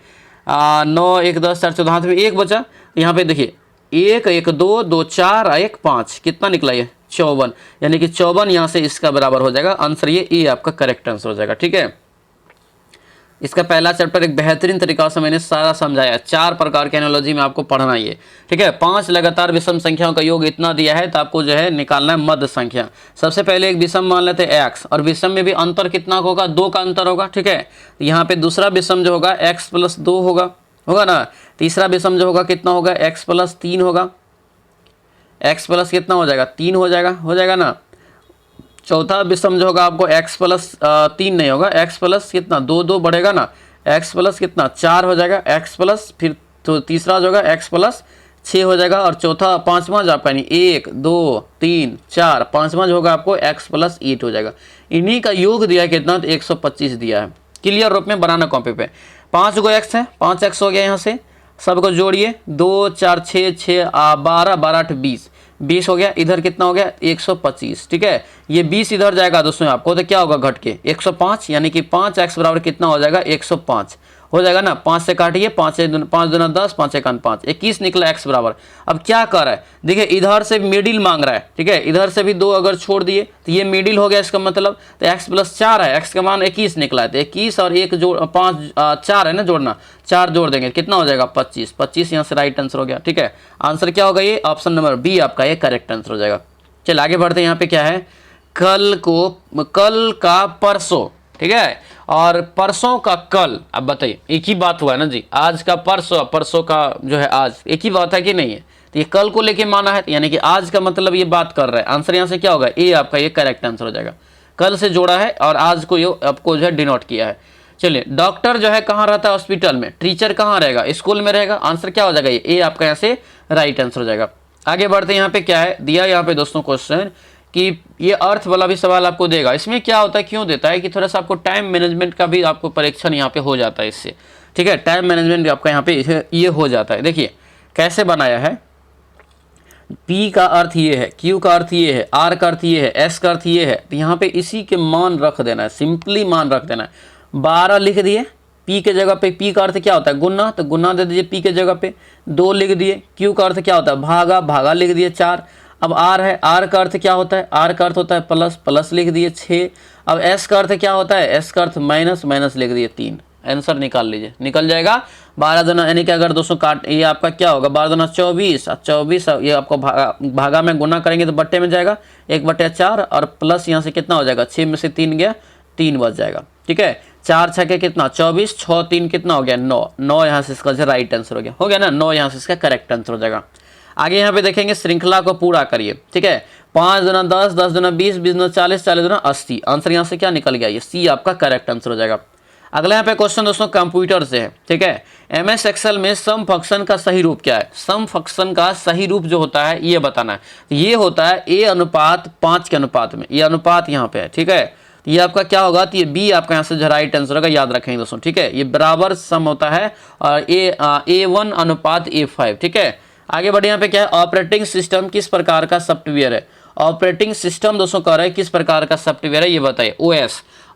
[SPEAKER 1] 9 1 10 4 14, हाथ में 1 बचा। यहाँ पे देखिए 1 1 2 2 4 1 5, कितना निकला ये, 54, यानी कि 54 यहाँ से इसका बराबर हो जाएगा। आंसर ये आपका करेक्ट आंसर हो जाएगा, ठीक है। इसका पहला चैप्टर एक बेहतरीन तरीका से मैंने सारा समझाया, 4 प्रकार के एनालॉजी में आपको पढ़ना ये, ठीक है। 5 लगातार विषम संख्याओं का योग इतना दिया है, तो आपको जो है निकालना है मध्य संख्या। सबसे पहले एक विषम मान लेते हैं x, और विषम में भी अंतर कितना होगा, 2 का अंतर होगा, ठीक है। यहाँ पे दूसरा विषम जो होगा x + 2 होगा ना। तीसरा विषम जो होगा कितना होगा, x + 3 होगा, x प्लस कितना हो जाएगा, 3 हो जाएगा ना। चौथा विषम जो होगा आपको x + 3 नहीं होगा, x प्लस कितना 2 2 बढ़ेगा ना, x प्लस कितना 4 हो जाएगा, x प्लस फिर तो तीसरा जो होगा x + 6 हो जाएगा, और चौथा पांचवा जो आपका 1 2 3 4, पांचवा जो होगा आपको x + 8 हो जाएगा। इन्हीं का योग दिया है कितना, तो 125 दिया है। क्लियर रूप में बनाना कॉपी पे। 5 गो x है, 5x हो गया, यहाँ से सबको जोड़िए, 2 4 6 6 12 12 8 20, 20 हो गया। इधर कितना हो गया, 125, ठीक है। ये 20 इधर जाएगा दोस्तों आपको, तो क्या होगा घट के 105, यानी कि 5x बराबर कितना हो जाएगा, 105 हो जाएगा ना। 5 से काटिए, 5 दूना 10, 5 1 5, 21 निकला x बराबर। अब क्या कर रहा है, देखिए इधर से मिडिल मांग रहा है, ठीक है। इधर से भी 2 अगर छोड़ दिए तो ये मिडिल हो गया, इसका मतलब तो x + 4 है, x का मान 21 निकला है, तो 21 और 1 जोड़ 5 4 है ना जोड़ना, 4 जोड़ देंगे कितना हो जाएगा, 25, 25 यहाँ से राइट आंसर हो गया, ठीक है। आंसर क्या होगा, ये ऑप्शन नंबर बी आपका ये करेक्ट आंसर हो जाएगा। चलिए आगे बढ़ते हैं। यहाँ पे क्या है, कल का परसों, ठीक है, और परसों का कल। अब बताइए एक ही बात हुआ है ना जी, आज का परसों, परसों का जो है आज, एक ही बात है कि नहीं है। तो ये कल को लेके माना है, यानी कि आज का मतलब ये बात कर रहा है। आंसर यहाँ से क्या होगा, ए आपका ये करेक्ट आंसर हो जाएगा। कल से जोड़ा है और आज को ये आपको जो है डिनोट किया है। चलिए डॉक्टर जो है कहाँ रहता है, हॉस्पिटल में। टीचर कहाँ रहेगा, स्कूल में रहेगा। आंसर क्या हो जाएगा, ये ए आपका यहाँ से राइट आंसर हो जाएगा। आगे बढ़ते हैं। यहाँ पे क्या है दिया, यहाँ पे दोस्तों क्वेश्चन कि ये अर्थ वाला भी सवाल आपको देगा। इसमें क्या होता है, क्यों देता है कि थोड़ा सा आपको टाइम मैनेजमेंट का भी आपको परीक्षण यहाँ पे हो जाता है इससे। ठीक है, टाइम मैनेजमेंट आपका यहाँ पे ये हो जाता है। देखिए कैसे बनाया है, P का अर्थ ये है, Q का अर्थ ये है, R का अर्थ ये है, S का अर्थ ये है, तो यहाँ पे इसी के मान रख देना है, सिंपली मान रख देना है। 12 लिख दिए P के जगह पे, P का अर्थ क्या होता है गुना, तो गुना दे दीजिए P के जगह पे। 2 लिख दिए, Q का अर्थ क्या होता है भागा, भागा लिख दिए 4। अब R है, R का अर्थ क्या होता है, R का अर्थ होता है प्लस, प्लस लिख दिए 6। अब S का अर्थ क्या होता है, S का अर्थ माइनस, माइनस लिख दिए 3। आंसर निकाल लीजिए, निकल जाएगा 12 दूना, यानी कि अगर दोस्तों काट, ये आपका क्या होगा 12 दूना 24, 24 ये आपको भागा में गुना करेंगे तो बट्टे में जाएगा 1/4, और प्लस यहाँ से कितना हो जाएगा 6 में से 3 गया, 3 बच जाएगा। ठीक है, 4 छके कितना 24, 6 3 कितना हो गया 9, 9 यहाँ से इसका राइट आंसर हो गया ना, 9 यहाँ से इसका करेक्ट आंसर हो जाएगा। आगे यहाँ पे देखेंगे, श्रृंखला को पूरा करिए। ठीक है, 5 दूना 10, 10 दूना 20, 20 दूना 40, 40 दूना 80, आंसर यहाँ से क्या निकल गया, ये सी आपका करेक्ट आंसर हो जाएगा। अगला यहाँ पे क्वेश्चन दोस्तों कंप्यूटर से है। ठीक है, MS एक्सेल में सम फंक्शन का सही रूप क्या है, सम फंक्शन का सही रूप जो होता है ये बताना है। ये होता है A/5 के अनुपात में, ये अनुपात यहाँ पे है। ठीक है, ये आपका क्या होगा, तो ये B आपका यहाँ से जो राइट आंसर होगा, याद रखेंगे दोस्तों। ठीक है, ये बराबर सम होता है और A1/A5। ठीक है, आगे बढ़े, यहाँ पे क्या है, ऑपरेटिंग सिस्टम किस प्रकार का सॉफ्टवेयर है। ऑपरेटिंग सिस्टम दोस्तों कह रहे हैं किस प्रकार का सॉफ्टवेयर है, ये बताइए।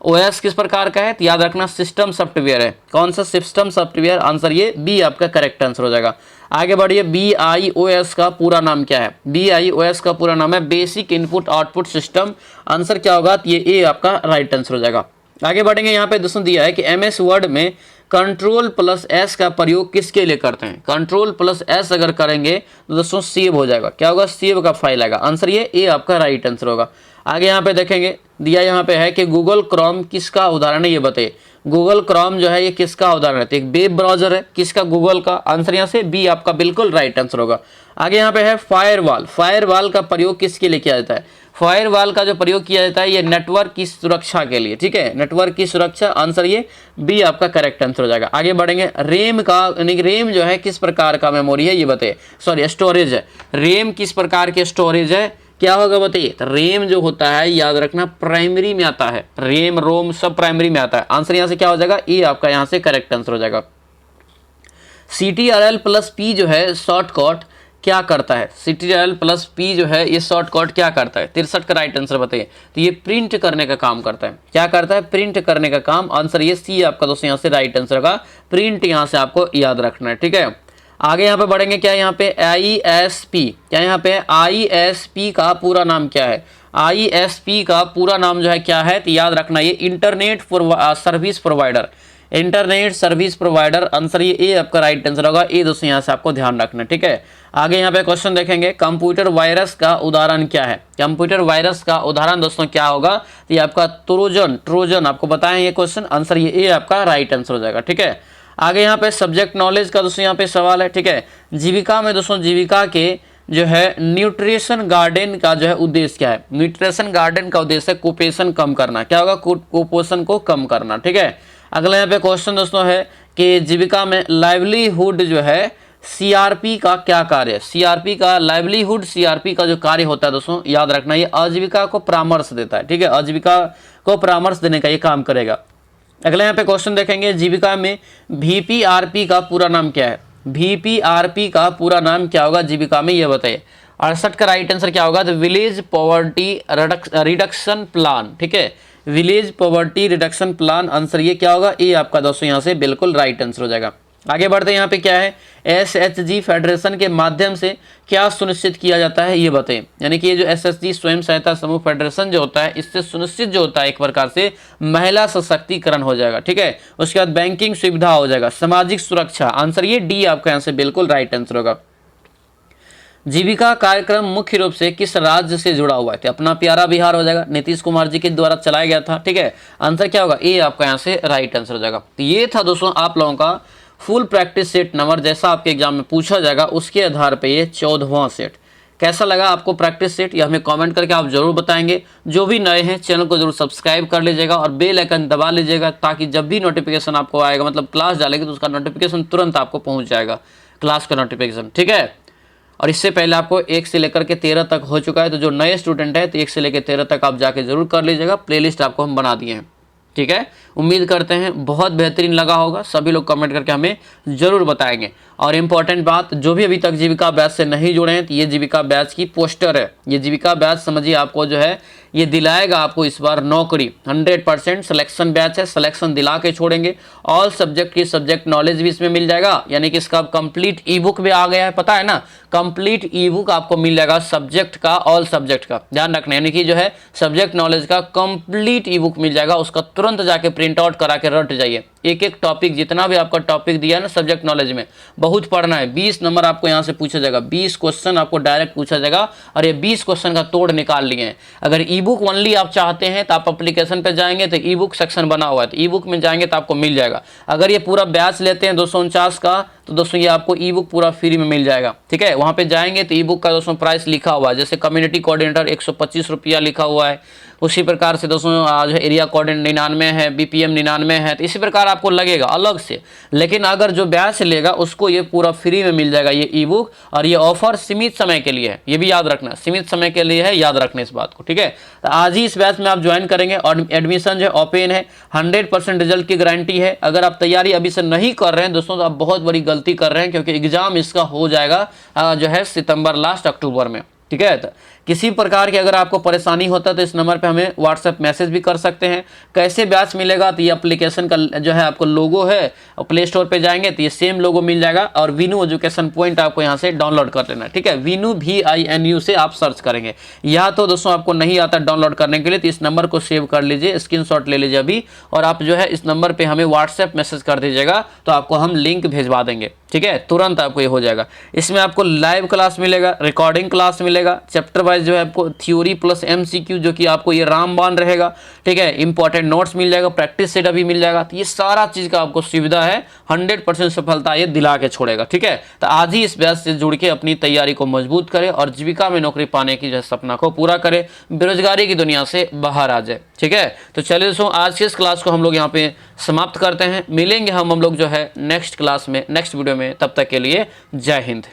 [SPEAKER 1] OS किस प्रकार का है, तो याद रखना सिस्टम सॉफ्टवेयर है। कौन सा सिस्टम सॉफ्टवेयर, आंसर ये बी आपका करेक्ट आंसर हो जाएगा। आगे बढ़िए, BIOS का पूरा नाम क्या है, BIOS का पूरा नाम है basic input output system, answer क्या होगा, तो ये ए आपका राइट आंसर हो जाएगा। आगे बढ़ेंगे, यहाँ पे दोस्तों दिया है कि MS वर्ड में Ctrl+S का प्रयोग किसके लिए करते हैं। Ctrl+S अगर करेंगे तो दोस्तों सेव हो जाएगा, क्या होगा, सेव का फाइल आएगा, आंसर ये ए आपका राइट आंसर होगा। आगे यहाँ पे देखेंगे, दिया यहाँ पे है कि गूगल क्रोम किसका उदाहरण है, ये बताइए। गूगल क्रोम जो है ये किसका उदाहरण है, तो एक वेब ब्राउजर है, किसका, गूगल का, आंसर यहाँ से बी आपका बिल्कुल राइट आंसर होगा। आगे यहाँ पे है फायरवॉल, फायरवॉल का प्रयोग किसके लिए किया जाता है। फायरवॉल का जो प्रयोग किया जाता है ये नेटवर्क की सुरक्षा के लिए। ठीक है, नेटवर्क की सुरक्षा, आंसर ये बी आपका करेक्ट आंसर हो जाएगा। आगे बढ़ेंगे, रैम का, यानी कि रैम जो है किस प्रकार का मेमोरी है, ये बताइए, सॉरी स्टोरेज है। रैम किस प्रकार के स्टोरेज है, क्या होगा बताइए। तो रैम जो होता है याद रखना प्राइमरी में आता है, रैम रोम सब प्राइमरी में आता है, आंसर यहाँ से क्या हो जाएगा, ए आपका यहाँ से करेक्ट आंसर हो जाएगा। CTRL+P जो है शॉर्टकट क्या करता है, CTRL+P जो है ये शॉर्टकट क्या करता है, 63 का राइट आंसर बताइए। तो ये प्रिंट करने का काम करता है, क्या करता है, प्रिंट करने का काम, आंसर ये सी आपका दोस्तों यहाँ से राइट आंसर होगा। प्रिंट यहाँ से आपको याद रखना है। ठीक है, आगे यहाँ पे बढ़ेंगे, क्या यहाँ पे ISP, क्या यहाँ पे ISP का पूरा नाम क्या है। ISP का पूरा नाम जो है क्या है, तो याद रखना ये internet service provider, internet service provider, answer ये ए आपका राइट आंसर होगा। ए दोस्तों यहाँ से आपको ध्यान रखना। ठीक है, आगे यहाँ पे क्वेश्चन देखेंगे, कंप्यूटर वायरस का उदाहरण क्या है। कंप्यूटर वायरस का उदाहरण दोस्तों क्या होगा, तो ये आपका ट्रोजन आपको बताएं ये क्वेश्चन, आंसर ये ए आपका राइट आंसर हो जाएगा। ठीक है, आगे यहाँ पे सब्जेक्ट नॉलेज का दोस्तों यहाँ पे सवाल है। ठीक है, जीविका में दोस्तों, जीविका के जो है न्यूट्रिशन गार्डन का जो है उद्देश्य क्या है। न्यूट्रिशन गार्डन का उद्देश्य है कुपोषण कम करना, क्या होगा, कुपोषण को कम करना। ठीक है, अगला यहाँ पे क्वेश्चन दोस्तों है कि जीविका में लाइवलीहुड जो है CRP का क्या कार्य है। CRP का लाइवलीहुड, CRP का जो कार्य होता है दोस्तों याद रखना ये आजीविका को परामर्श देता है। ठीक है, आजीविका को परामर्श देने का ये काम करेगा। अगला यहाँ पे क्वेश्चन देखेंगे, जीविका में VPRP का पूरा नाम क्या है। VPRP का पूरा नाम क्या होगा जीविका में, ये बताइए। 68 का राइट आंसर क्या होगा, तो विलेज पॉवर्टी रिडक्शन प्लान। ठीक है, village poverty reduction plan, answer ये क्या होगा, ए आपका दोस्तों यहाँ से बिल्कुल राइट आंसर हो जाएगा। आगे बढ़ते हैं, यहाँ पे क्या है, SHG फेडरेशन के माध्यम से क्या सुनिश्चित किया जाता है, ये बताएं। यानी कि ये जो SHG स्वयं सहायता समूह फेडरेशन जो होता है, इससे सुनिश्चित जो होता है एक प्रकार से महिला सशक्तिकरण हो जाएगा। ठीक है, उसके बाद बैंकिंग सुविधा हो जाएगा, सामाजिक सुरक्षा, आंसर ये डी आपका यहाँ से बिल्कुल राइट आंसर होगा। जीविका कार्यक्रम मुख्य रूप से किस राज्य से जुड़ा हुआ है, तो अपना प्यारा बिहार हो जाएगा, नीतीश कुमार जी के द्वारा चलाया गया था। ठीक है, आंसर क्या होगा, ए आपका यहाँ से राइट आंसर हो जाएगा। तो ये था दोस्तों आप लोगों का फुल प्रैक्टिस सेट नंबर, जैसा आपके एग्जाम में पूछा जाएगा उसके आधार पे ये 14वां सेट। कैसा लगा आपको प्रैक्टिस सेट, ये हमें कमेंट करके आप जरूर बताएंगे। जो भी नए हैं चैनल को जरूर सब्सक्राइब कर लीजिएगा और बेल आइकन दबा लीजिएगा, ताकि जब भी नोटिफिकेशन आपको आएगा, मतलब क्लास डालेगी तो उसका नोटिफिकेशन तुरंत आपको पहुँच जाएगा, क्लास का नोटिफिकेशन। ठीक है, और इससे पहले आपको 1 से लेकर के 13 तक हो चुका है, तो जो नए स्टूडेंट है तो 1 से लेकर 13 तक आप जाके जरूर कर लीजिएगा, प्लेलिस्ट आपको हम बना दिए हैं। ठीक है, उम्मीद करते हैं बहुत बेहतरीन लगा होगा। सभी लोग कमेंट करके हमें ज़रूर बताएंगे। और इम्पॉर्टेंट बात, जो भी अभी तक जीविका बैच से नहीं जुड़े हैं तो ये जीविका बैच की पोस्टर है। ये जीविका बैच समझिए आपको जो है ये दिलाएगा आपको इस बार नौकरी। 100% सिलेक्शन बैच है, सिलेक्शन दिला के छोड़ेंगे। ऑल सब्जेक्ट की सब्जेक्ट नॉलेज भी इसमें मिल जाएगा, यानी कि इसका कंप्लीट ई बुक भी आ गया है, पता है ना, कंप्लीट ई बुक आपको मिल जाएगा सब्जेक्ट का, ऑल सब्जेक्ट का, ध्यान रखना। यानी कि जो है सब्जेक्ट नॉलेज का कंप्लीट ई बुक मिल जाएगा, उसका तुरंत जाके प्रिंट आउट करा के रट जाइए। एक एक टॉपिक, जितना भी आपका टॉपिक दिया है ना सब्जेक्ट नॉलेज में, बहुत पढ़ना है। 20 नंबर आपको यहाँ से पूछा जाएगा, 20 क्वेश्चन आपको डायरेक्ट पूछा जाएगा, और ये 20 क्वेश्चन का तोड़ निकाल लिए हैं। अगर ई बुक ओनली आप चाहते हैं तो आप एप्लीकेशन पे जाएंगे तो ई बुक सेक्शन बना हुआ है, तो ई बुक में जाएंगे तो आपको मिल जाएगा। अगर ये पूरा बैच लेते हैं 249 का, तो दोस्तों ये आपको ई बुक पूरा फ्री में मिल जाएगा, ठीक है। वहाँ पे जाएंगे तो ई बुक का दोस्तों प्राइस लिखा हुआ है, जैसे कम्युनिटी कोऑर्डिनेटर 125 रुपया लिखा हुआ है, उसी प्रकार से दोस्तों आज एरिया कोऑर्डिनेटर 99 है, बीपीएम 99 है, तो इसी प्रकार आपको लगेगा अलग से। लेकिन अगर जो बैच लेगा उसको ये पूरा फ्री में मिल जाएगा ये ई बुक, और ये ऑफर सीमित समय के लिए है, ये भी याद रखना, सीमित समय के लिए है, याद रखना इस बात को, ठीक है। तो आज ही इस बैच में आप ज्वाइन करेंगे और एडमिशन जो ओपन है, 100% रिजल्ट की गारंटी है। अगर आप तैयारी अभी से नहीं कर रहे हैं दोस्तों तो आप बहुत बड़ी गलती कर रहे हैं, क्योंकि एग्जाम इसका हो जाएगा जो है सितंबर लास्ट अक्टूबर में, ठीक है। तो किसी प्रकार की अगर आपको परेशानी होता है तो इस नंबर पे हमें व्हाट्सएप मैसेज भी कर सकते हैं। कैसे बैच मिलेगा, तो ये एप्लीकेशन का जो है आपको लोगो है, प्ले स्टोर पे जाएंगे तो ये सेम लोगो मिल जाएगा, और वीनू एजुकेशन पॉइंट आपको यहाँ से डाउनलोड कर लेना, ठीक है। वीनू VINU से आप सर्च करेंगे। या तो दोस्तों आपको नहीं आता डाउनलोड करने के लिए तो इस नंबर को सेव कर लीजिए, स्क्रीनशॉट ले लीजिए अभी, और आप जो है इस नंबर पर हमें व्हाट्सएप मैसेज कर दीजिएगा तो आपको हम लिंक भेजवा देंगे, ठीक है। तुरंत आपको ये हो जाएगा। इसमें आपको लाइव क्लास मिलेगा, रिकॉर्डिंग क्लास मिलेगा, चैप्टर वाइज जो है आपको थ्योरी प्लस MCQ जो कि आपको ये रामबाण रहेगा, ठीक है। इंपॉर्टेंट नोट्स मिल जाएगा, प्रैक्टिस सेट अभी मिल जाएगा, तो ये सारा चीज का आपको सुविधा है। 100% सफलता ये दिला के छोड़ेगा, ठीक है। तो आज ही इस बैच से जुड़ के अपनी तैयारी को मजबूत करें और जीविका में नौकरी पाने की जो सपना को पूरा करें, बेरोजगारी की दुनिया से बाहर आ जाए, ठीक है। तो चलिए दोस्तों आज की इस क्लास को हम लोग यहाँ पे समाप्त करते हैं। मिलेंगे हम लोग जो है नेक्स्ट क्लास में, नेक्स्ट वीडियो में। तब तक के लिए जय हिंद।